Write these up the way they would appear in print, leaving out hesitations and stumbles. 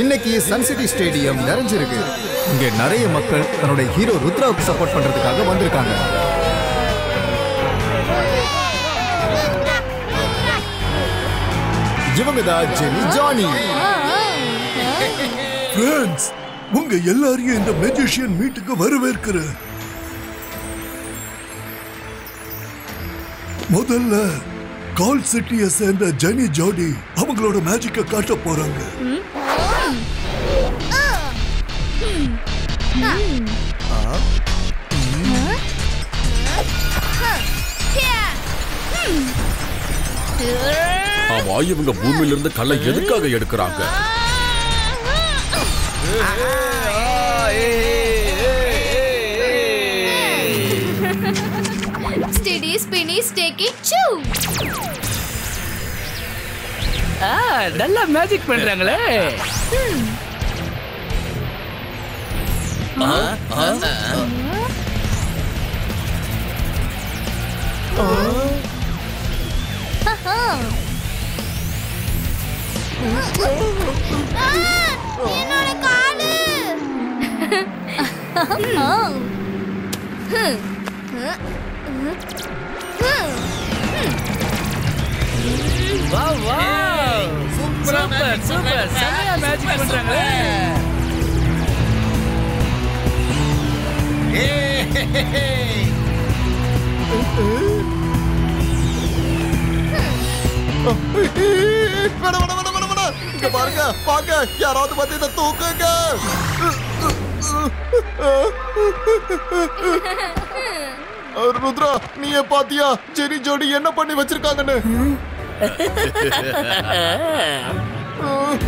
இன்னைக்கு Sun city stadium நிறைஞ்சிருக்கு. இங்க நிறைய மக்கள் தன்னுடைய ஹீரோ ருத்ராவுக்கு சப்போர்ட் பண்றதுக்காக வந்திருக்காங்க. இவங்க தான் ஜெனி ஜானி. ஃப்ரெண்ட்ஸ், உங்க எல்லாரையும் இந்த மேஜிஷியன் மீட்டுக்கு வரவேற்கிறேன். முதல்ல கால் சிட்டியை சேர்ந்த ஜெனி ஜோடி அவங்களோட மேஜிக்கை காட்ட போறாங்க. ஆமா, இவங்க பூமியில இருந்து கல்லை எதுக்காக எடுக்கிறாங்க? ஸ்டெடி ஸ்பினி ஸ்டேக்கி சூ. நல்லா மேஜிக் பண்றாங்களே. என்னோட காலு. வாவ் வாவ், சூப்பர் சூப்பர், செமையா மேஜிக் பண்றாங்களே. இங்க பாருங்க, பாக்க யாராவது வந்து இதை தூக்குங்க. ருத்ரா, நீயே பாத்தியா ஜெனி ஜோடி என்ன பண்ணி வச்சிருக்காங்கன்னு?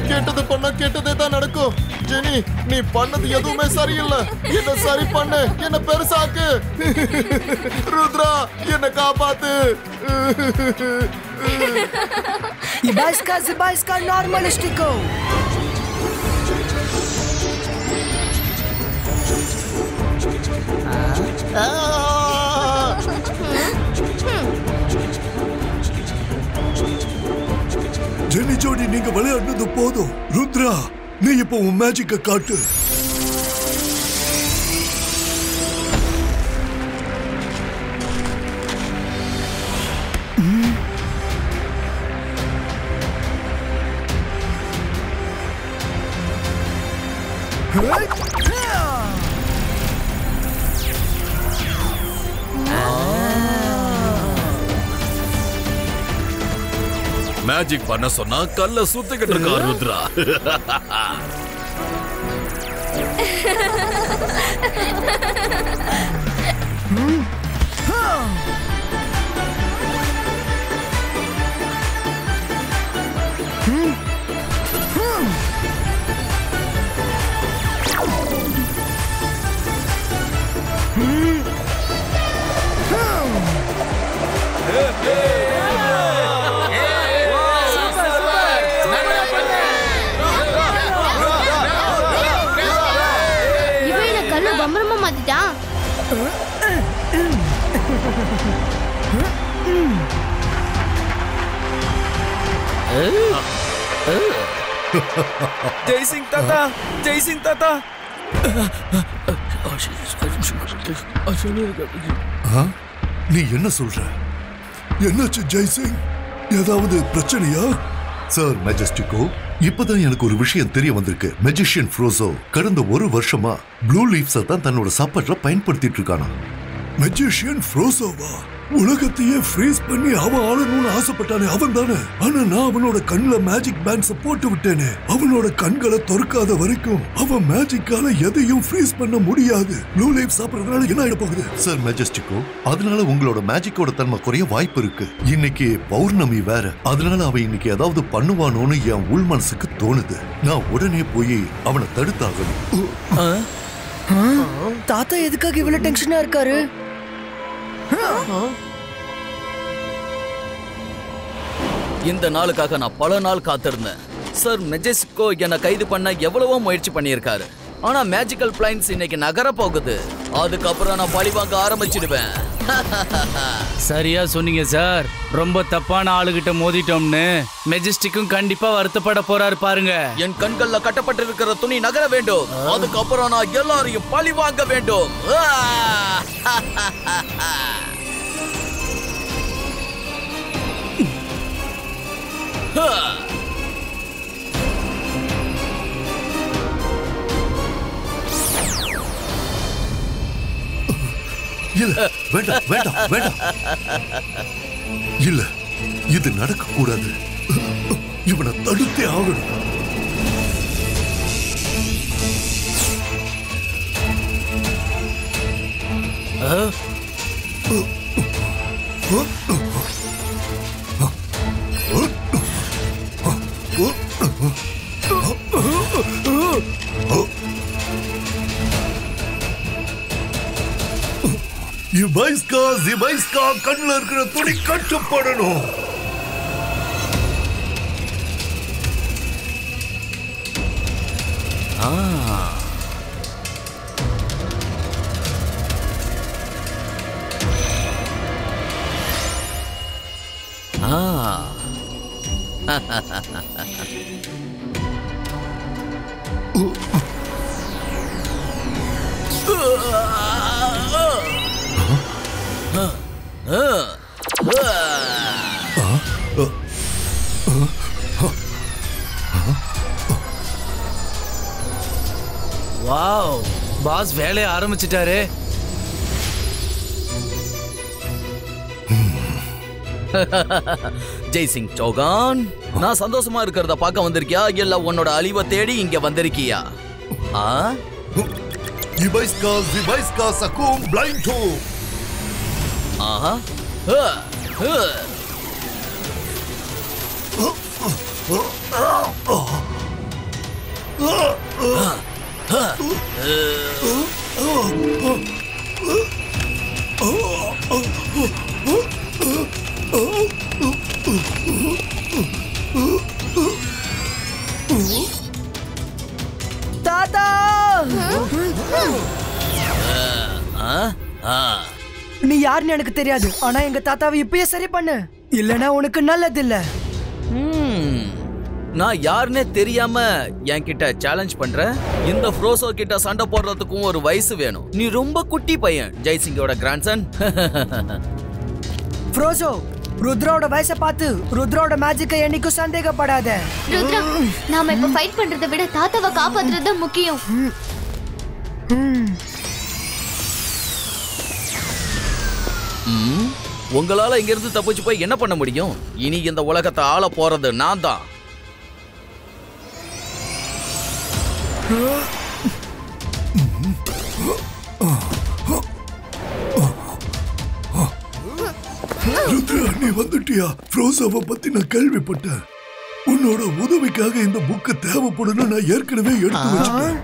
கேட்டது பண்ண கேட்டதே தான் நடக்கும். ஜெனி, நீ பண்ணது எதுவுமே சரியில்லை. என்ன சரி பண்ணு, என்ன பெருசாக்கு. ருத்ரா, என்ன காப்பாத்து. Zibajska normalistiko. ஜெனி ஜோடி, நீங்க விளையாடுனது போதும். ருத்ரா, நீ இப்போ உன் மேஜிக்கை காட்டு. மேஜிக் பண்ண சொன்னா கல்ல சுத்திக்கிட்டு இருக்கா ருத்ரா. பம்பரமா மாத்திட்டான். ஜெய்சிங் தாத்தா, ஜெய்சிங் தாத்தா. நீ என்ன சொல்ற? என்னாச்சு ஜெய்சிங்? ஏதாவது பிரச்சனையா? சார் மெஜஸ்டிகோ, இப்பதான் எனக்கு ஒரு விஷயம் தெரிய வந்திருக்கு. மெஜிஷியன் ஃப்ரோசோ கடந்த ஒரு வருஷமா ப்ளூ லீவ்ஸை தான் தன்னோட சாப்பாட்டுல பயன்படுத்திட்டு இருக்கானா. மெஜிஷியன் ஃப்ரோசோவா? உலகத்தையே ஃப்ரீஸ் பண்ணி அவன் ஆளணும்னு ஆசைப்பட்டானே அவன் தானே. ஆனா நான் அவனோட கண்ணுல மேஜிக் பேண்ட்ஸை போட்டு விட்டேனே. அவனோட கண்களை திறக்காத வரைக்கும் அவன் மேஜிக்கால எதையும் ஃப்ரீஸ் பண்ண முடியாது. ப்ளூ லீவ் சாப்பிடுறதுனால என்ன ஆயிட போகுது? சார் மெஜஸ்டிகோ, அதனால உங்களோட மேஜிக்கோட தன்மை குறைய வாய்ப்பு இருக்கு. இன்னைக்கு பௌர்ணமி வேற, அதனால அவன் இன்னைக்கு ஏதாவது பண்ணுவானோன்னு என் உள் மனசுக்கு தோணுது. நான் உடனே போய் அவனை தடுத்தாகணும். தாத்தா எதுக்காக இவ்வளவு டென்ஷனா இருக்காரு? இந்த நாளுக்காக நான் பல நாள் காத்திருந்தேன். சார் மெஜஸ்டிகோ என்னை கைது பண்ண எவ்வளவோ முயற்சி பண்ணியிருக்காரு. ஆனா மேஜிக்கல் பிளைன்ஸ் இன்னைக்கு நகர போகுது. அதுக்கப்புறம் நான் பழி வாங்க ஆரம்பிச்சிடுவேன். சரியா சொன்னீங்க சார். ரொம்ப தப்பான ஆளுகிட்ட மோதிட்டோம்னு மெஜஸ்டிக்கும் கண்டிப்பா வருத்தப்பட போறாரு பாருங்க. என் கண்கள்ல கட்டப்பட்டிருக்கிற துணி நகர வேண்டும். அதுக்கப்புறம் நான் எல்லாரையும் பழி வாங்க வேண்டும். இல்ல, வேண்டாம் வேண்டாம் வேண்டாம். இல்ல, இது நடக்க கூடாது. இவனை தடுத்தே ஆகணும். ஜிபைஸ்கா கண்ணுல இருக்கிற துணி கட்டப்படணும். வாவ், பாஸ் வேலையை ஆரம்பிச்சிட்டாரு. ஜெய்சிங் சௌகான், நான் சந்தோஷமா இருக்கிறத பார்க்க வந்திருக்கியா இல்ல உன்னோட அழிவை தேடி இங்க வந்திருக்கியா? ஜிபைஸ்கா சகும் பிளைண்டோ. ஆஹா. தாத்தா, நீ யாருன்னு எனக்கு தெரியாது. ஆனா எங்க தாத்தாவை இப்பயே சரி பண்ணு, இல்லனா உனக்கு நல்லது இல்ல. நான் யாருன்னே தெரியாம என்கிட்ட சேலஞ்ச் பண்ற? இந்த ஃப்ரோசோ கிட்ட சண்டை போடுறதுக்கும் ஒரு வயசு வேணும். நீ ரொம்ப குட்டி பையன், ஜெய்சிங்கோட கிராண்ட்சன். ஃப்ரோசோ, ருத்ராவோட வயசை பார்த்து ருத்ராவோட மேஜிக்கை என்னைக்கும் சந்தேகப்படாத. ருத்ரா, நாம இப்ப ஃபைட் பண்றதை விட தாத்தாவை காப்பாத்துறது தான் முக்கியம். உங்களால இங்க இருந்து தப்பிச்சு போய் என்ன பண்ண முடியும்? இனி இந்த உலகத்தை ஆள போறது நான் தான். ருத்ரா, நீ வந்துட்டியா? ஃப்ரோசோவை பத்தி நான் கேள்விப்பட்டேன். உன்னோட உதவிக்காக இந்த புக்கு தேவைப்படும் நான் ஏற்கனவே எடுத்து வச்சிட்டேன்.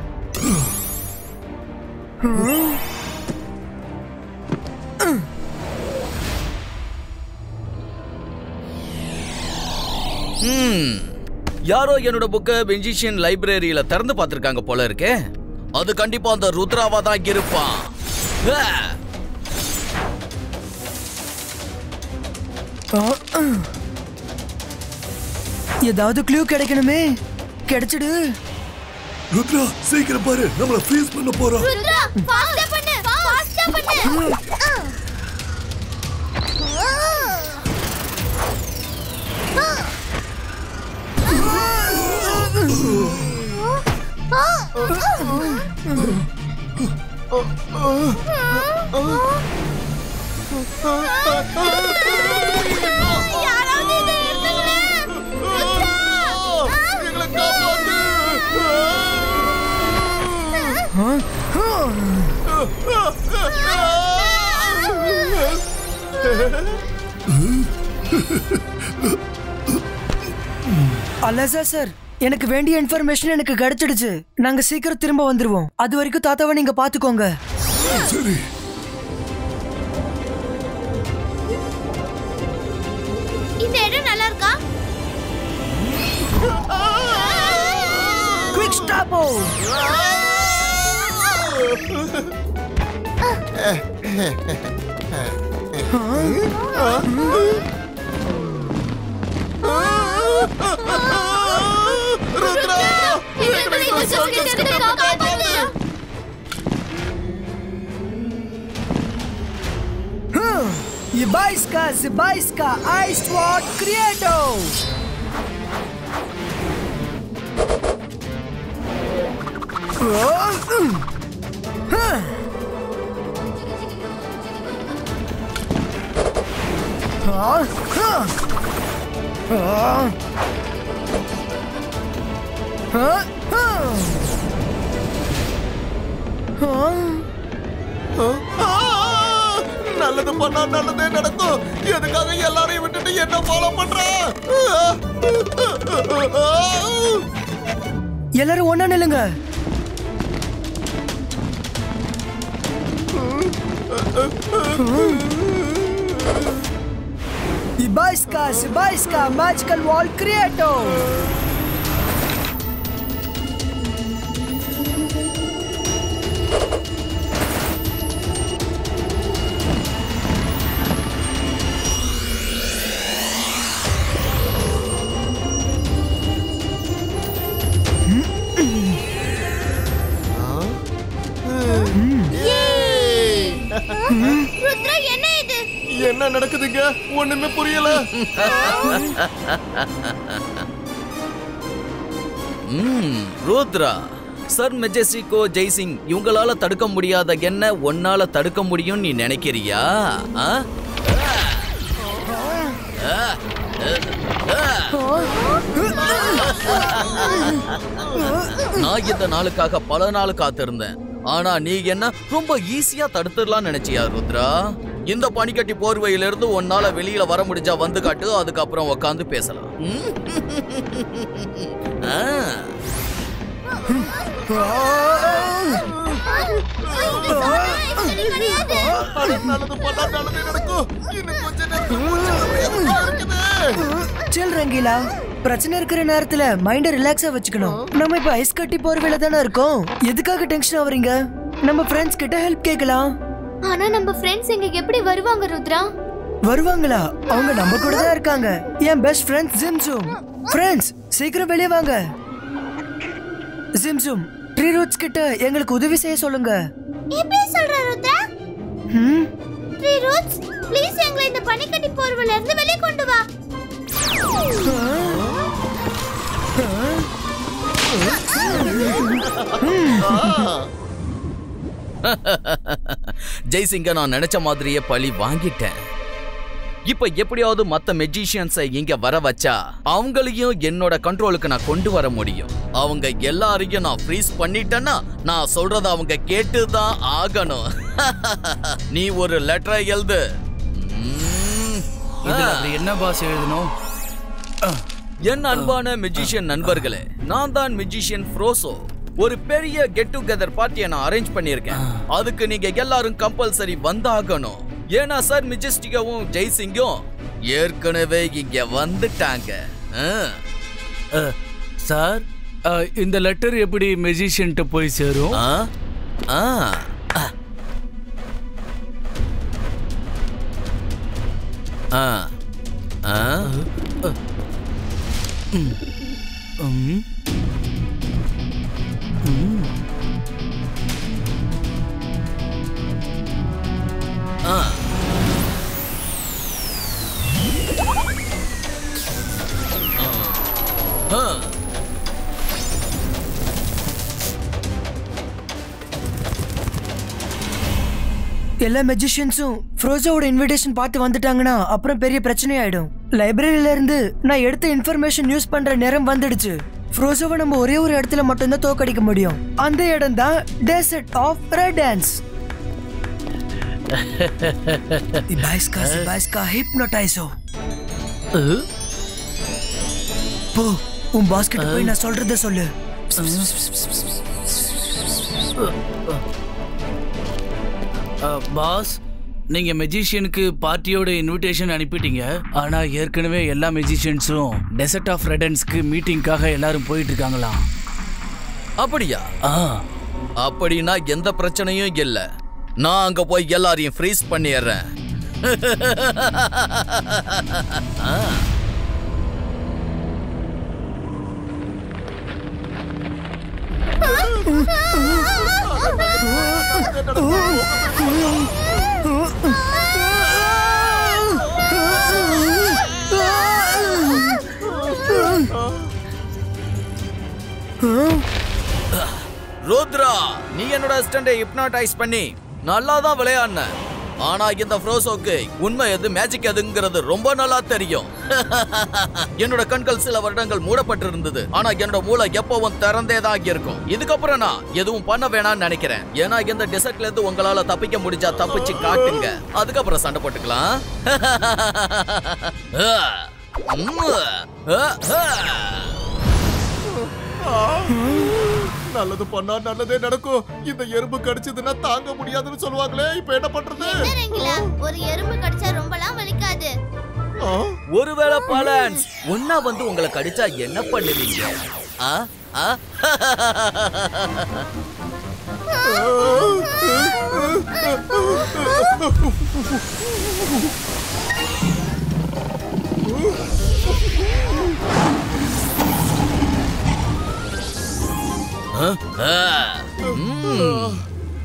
யாரோ என்னோட புக்க பெஞ்சிஷியன் லைப்ரரியில திறந்து பார்த்திருக்காங்க போல இருக்கே. அது கண்டிப்பா அந்த ருத்ராவா தான் இருப்பான். ஏதாவது க்ளூ கிடைக்கணுமே, கிடைச்சிடு. ருத்ரா, சீக்கிரம் பாரு, நம்மள ஃப்ரீஸ் பண்ண போறோம். ருத்ரா, ஃபாஸ்டா பண்ணு, ஃபாஸ்டா பண்ணு. யாராவது இதை எடுத்துங்களேன். ருத்ரா, எங்களை காப்பாத்து. அலசா சார், எனக்கு வேண்டிய இன்ஃபர்மேஷன் எனக்கு கிடைச்சிடுச்சு. நாங்க சீக்கிரம் திரும்ப வந்துருவோம். அது வரைக்கும் தாத்தாவை நீங்க பாத்துக்கோங்க. சரி. இந்த இடம் நல்லா இருக்கா? குவிக் ஸ்டாப்போ. Rudra Zibaiska Ice Sword Creator. நல்லது பண்ணா நல்லதே நடக்கும். எதுக்காக எல்லாரையும் விட்டுட்டு என்ன ஃபாலோ பண்ற? எல்லாரும் ஒண்ணா நில்லுங்க. Zibaiska Magical Wall Creator. Rudra, என்ன இது? என்ன நடக்குதுங்க? ஒண்ணுமே புரியல. ருத்ரா, சர் மெஜஸ்டிகோ ஜெய்சிங் இவங்களால தடுக்க முடியாத என்ன ஒன்னால தடுக்க முடியும் நீ நினைக்கிறியா? நான் இந்த நாளுக்காக பல நாள் காத்திருந்தேன். ஆனா நீ என்ன ரொம்ப ஈஸியா தடுத்துடலாம் நினைச்சியா ருத்ரா? இந்த பனிக்கட்டி போர்வையிலிருந்து உன்னால வெளியில வர முடிஞ்சா வந்து காட்டு, அதுக்கப்புறம் உட்காந்து பேசலாம். நல்லது பண்ணா நல்லதே நடக்கும். இன்னும் கொஞ்ச நேரத்துல சில் ரங்கீலா, பிரச்சனை இருக்கிற நேரத்துல மைண்ட ரிலாக்ஸா வச்சுக்கணும். நம்ம இப்ப ஐஸ் கட்டி போர்வையில தானே இருக்கோம். எதுக்காக டென்ஷன் ஆவறீங்க? நம்ம ஃப்ரெண்ட்ஸ் கிட்ட ஹெல்ப் கேட்கலாம். ஆனா நம்ம ஃப்ரெண்ட்ஸ் இங்க எப்படி வருவாங்க ருத்ரா? வருவாங்களா? அவங்க நம்ம கூட தான் இருக்காங்க. என் பெஸ்ட் ஃப்ரெண்ட் ஜிம்சூம். ஃப்ரெண்ட்ஸ் சீக்கிரம் வெளியே வாங்க. ஜிம்சூம், ட்ரீ ரூட்ஸ் கிட்ட எங்களுக்கு உதவி செய்ய சொல்லுங்க. எப்படி சொல்ற ருத்ரா? ட்ரீ ரூட்ஸ், ப்ளீஸ் எங்களை இந்த பனிக்கட்டி போர்வையில இருந்து வெளியே கொண்டு வா. ஜெய்சிங்க நான் நினைச்ச மாதிரியே பழி வாங்கிட்டேன். இப்ப எப்படியாவது மத்த மெஜிஷியன்ஸை இங்க வர வச்சா அவங்களையும் என்னோட கண்ட்ரோலுக்கு நான் கொண்டு வர முடியும். அவங்க எல்லாரையும் நான் ஃப்ரீஸ் பண்ணிட்டேன்னா நான் சொல்றத அவங்க கேட்டுதான் ஆகணும். நீ ஒரு லெட்டரை எழுது. என்ன பாஸ் எழுதணும்? என் அன்பான மெஜிஷியன் நண்பர்களே, நான் தான் மெஜிஷியன் ஃப்ரோசோ. ஒரு பெரிய கெட் டுகெதர் பார்ட்டியை நான் அரேஞ்ச் பண்ணியிருக்கேன். அதுக்கு நீங்க எல்லாரும் கம்பல்சரி வந்தாகணும். ஏன்னா சார் மெஜஸ்டிகாவும் ஜெய்சிங்கும் ஏற்கனவே இங்க வந்துட்டாங்க. சார், இந்த லெட்டர் எப்படி மெஜிஷியன்ட்ட போய் சேரும்? எல்லா மெஜிஷியன்ஸும் ஃப்ரோசோவோட இன்விடேஷன் பார்த்து வந்துட்டாங்கன்னா அப்புறம் பெரிய பிரச்சனை ஆயிடும். லைப்ரரியில இருந்து நான் எடுத்த இன்ஃபர்மேஷன் யூஸ் பண்ற நேரம் வந்துடுச்சு. ஃப்ரோசோவை நம்ம ஒரே ஒரு இடத்துல மட்டும்தான் தோக்கடிக்க முடியும். அந்த இடம் தான் டெசர்ட் ஆஃப் ரெடன்ஸ். Zibaiska Hypnotizo. போ, உன் பாஸ் கிட்ட போய் நான் சொல்றத சொல்லு. பாஸ், நீங்க மெஜிஷியனுக்கு பார்ட்டியோட இன்விடேஷன் அனுப்பிட்டீங்க. ஆனா ஏற்கனவே எல்லா மெஜிஷியன்ஸும் டெசர்ட் ஆஃப் ரெடன்ஸ்க்கு மீட்டிங்காக எல்லாரும் போயிட்டு இருக்காங்களாம். அப்படியா? அப்படின்னா எந்த பிரச்சனையும் இல்ல. நான் அங்க போய் எல்லாரையும் ஃப்ரீஸ் பண்ணிடுறேன். ருத்ரா, நீ என்னோட அசிஸ்டன்ட்டை ஹிப்னாடைஸ் பண்ணி நல்லா தான் விளையாடுன. ஆனா இந்த ஃப்ரோசோக்கு உண்மை எது மேஜிக் எதுங்கிறது ரொம்ப நல்லா தெரியும். என்னோட கண்கள் சில வருடங்கள் மூடப்பட்டிருந்தது, ஆனா என்னோட மூளை எப்பவும் திறந்தே தான் இருக்கும். இதுக்கப்புறம் நான் எதுவும் பண்ண வேணாம்னு நினைக்கிறேன். ஏன்னா இந்த டெசர்ட்ல இருந்து உங்களால தப்பிக்க முடிஞ்சா தப்பிச்சு காட்டுங்க, அதுக்கப்புறம் சண்டை போட்டுக்கலாம். நல்லது பண்ணா நல்லதே நடக்கும். இந்த எறும்பு கடிச்சதுன்னா தாங்க முடியாதுன்னு சொல்லுவாங்களே, இப்ப என்ன பண்றது? ஒரு எறும்பு கடிச்சா ரொம்பலாம் வலிக்காது. ஒருவேளை பாலன்ஸ் ஒன்னா வந்து உங்களை கடிச்சா என்ன பண்ணுவீங்க?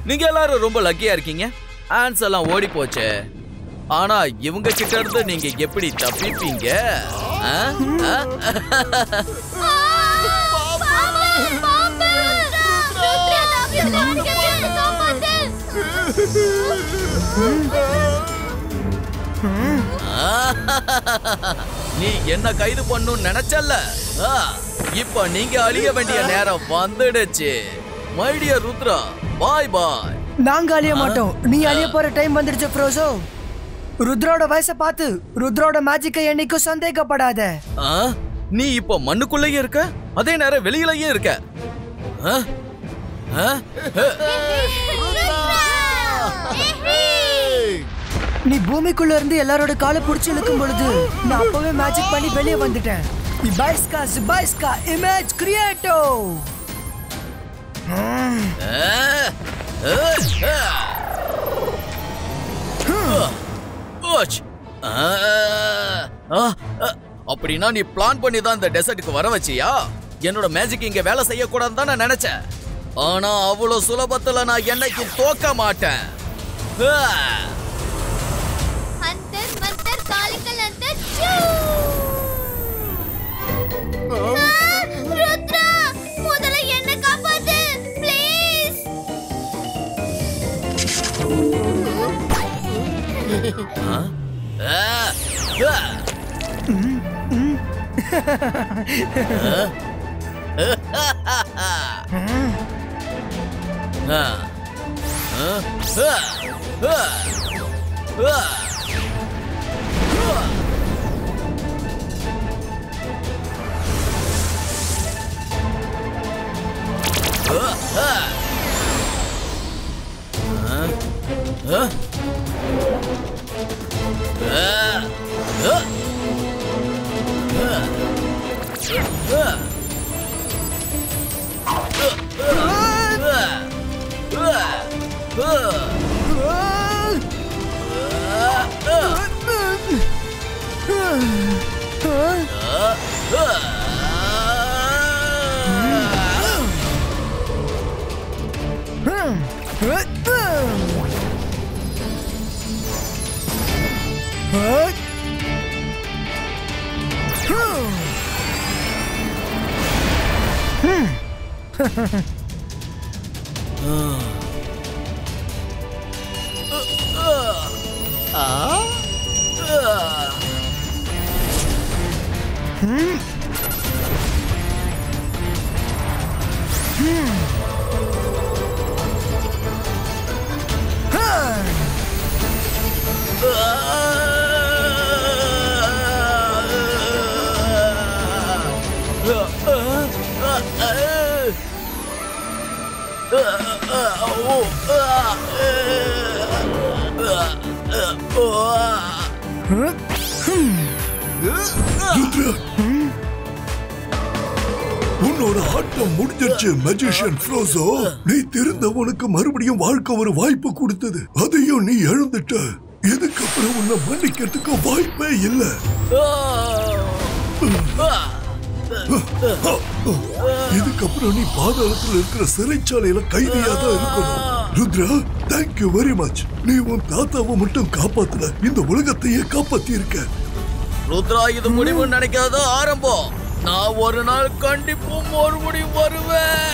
நீங்க எல்லாரும் ரொம்ப லக்கியா இருக்கீங்க. ஆன்ஸ் எல்லாம் ஓடி போச்சு. ஆனா இவங்க கிட்ட இருந்து நீங்க எப்படி தப்பிப்பீங்க? நீ என்ன கைது பண்ணணும்னு நினைச்சல்ல, இப்ப நீங்க அழிய வேண்டிய நேரம் வந்துடுச்சு. மை டியர் ருத்ரா, பாய் பாய். நாங்க அழிய மாட்டோம், நீ அழிய போற டைம் வந்துடுச்சு ஃப்ரோசோ. ருத்ரோட வயசை பார்த்து ருத்ரோட மேஜிக்கை என்னைக்கும் சந்தேகப்படாத. நீ இப்ப மண்ணுக்குள்ளேயே இருக்க, அதே நேரம் வெளியிலயே இருக்க. நீ பூமிக்குள்ள இருந்து எல்லாரோட காலை புடிச்சு இழுக்கும் பொழுது நான் அப்பவே மேஜிக் பண்ணி வெளியே வந்துட்டேன். Zibaiska image creato. அப்படின்னா நீ பிளான் பண்ணி தான் இந்த டெசர்ட்டுக்கு வர வச்சியா? என்னோட மேஜிக் இங்க வேலை செய்யக்கூடாதுன்னு தான் நான் நினைச்சேன். ஆனா அவ்வளவு சுலபத்துல நான் என்னைக்கு தோக்க மாட்டேன். ருத்ரா, முதல்ல என்ன காப்பாத்து ப்ளீஸ். உன்னோட ஆட்டம் முடிஞ்சிருச்சு மேஜிஷியன் ஃப்ரோசோ. நீ திருந்தவனுக்கு மறுபடியும் வாழ்க்கை ஒரு வாய்ப்பு கொடுத்தது, அதையும் நீ இழந்துட்ட. இதுக்கப்புறம் உன்னை மன்னிக்கிறதுக்கு வாய்ப்பே இல்லை. இதுக்கப்புறம் நீ பாதாளத்துல இருக்கிற சிறைச்சாலையில கைதியா தான் இருக்கணும். Rudra, thank you very much. நீ உன் தாத்தாவை மட்டும் காப்பாத்தல, இந்த உலகத்தையே காப்பாத்தி இருக்க. ருத்ரா, இது முடிவு நினைக்காத ஆரம்பம். நான் ஒரு நாள் கண்டிப்பா மறுபடியும் வருவேன்.